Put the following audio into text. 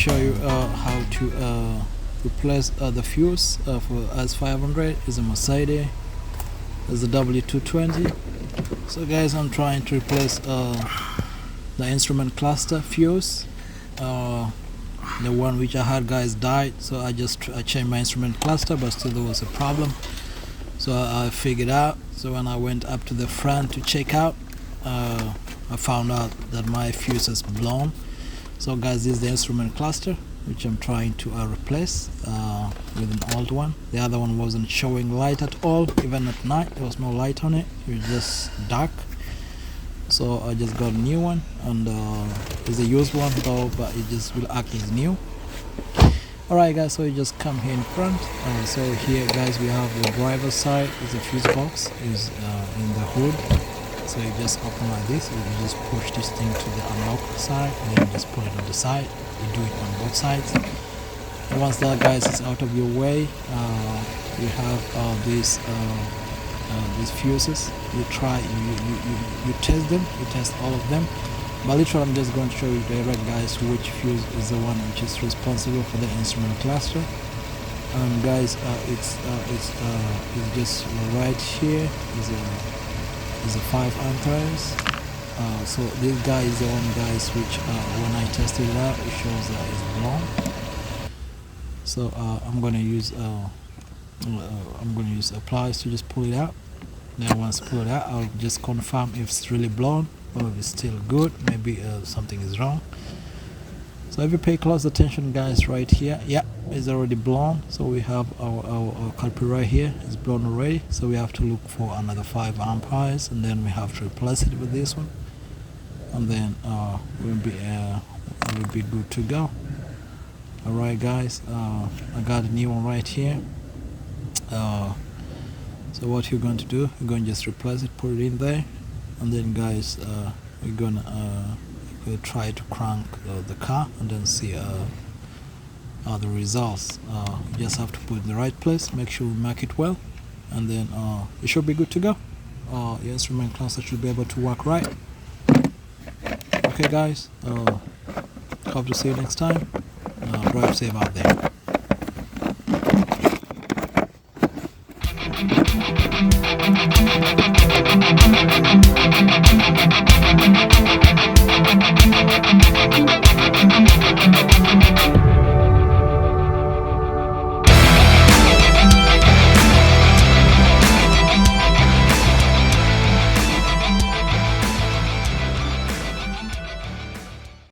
show you how to replace the fuse for S500. Is a Mercedes. Is a W220. So guys, I'm trying to replace the instrument cluster fuse. The one which I had, guys, died, so I changed my instrument cluster, but still there was a problem. So I figured out. So when I went up to the front to check out, I found out that my fuse has blown. So guys, this is the instrument cluster which I'm trying to replace with an old one. The other one wasn't showing light at all. Even at night there was no light on it. It was just dark. So I just got a new one, and it's a used one though, but it just will act as new. Alright guys, so you just come here in front. So here guys, we have the driver's side. Is a fuse box is in the hood. So you just open like this. You just push this thing to the unlock side, and then you just put it on the side. You do it on both sides. And once that, guys, is out of your way, you have these fuses. You test them. You test all of them. But literally, I'm just going to show you direct, guys, which fuse is the one which is responsible for the instrument cluster. And guys, it's just right here. Is a 5 amperes. So this guy is the one, guys, which when I tested it out, it shows that it's blown. So I'm gonna use pliers to just pull it out. Then once I pull it out, I'll just confirm if it's really blown or if it's still good. Maybe something is wrong. So if you pay close attention, guys, right here, yeah, it's already blown. So we have our culprit right here. It's blown already. So we have to look for another 5 amperes, and then we have to replace it with this one, and then we'll be good to go. All right, guys, I got a new one right here. So what you're going to do, you're going to just replace it, put it in there, and then, guys, we're gonna we'll try to crank the car and then see the results. You just have to put it in the right place, make sure we mark it well, and then it should be good to go. Your instrument cluster should be able to work right. Okay guys, hope to see you next time. Drive safe out there.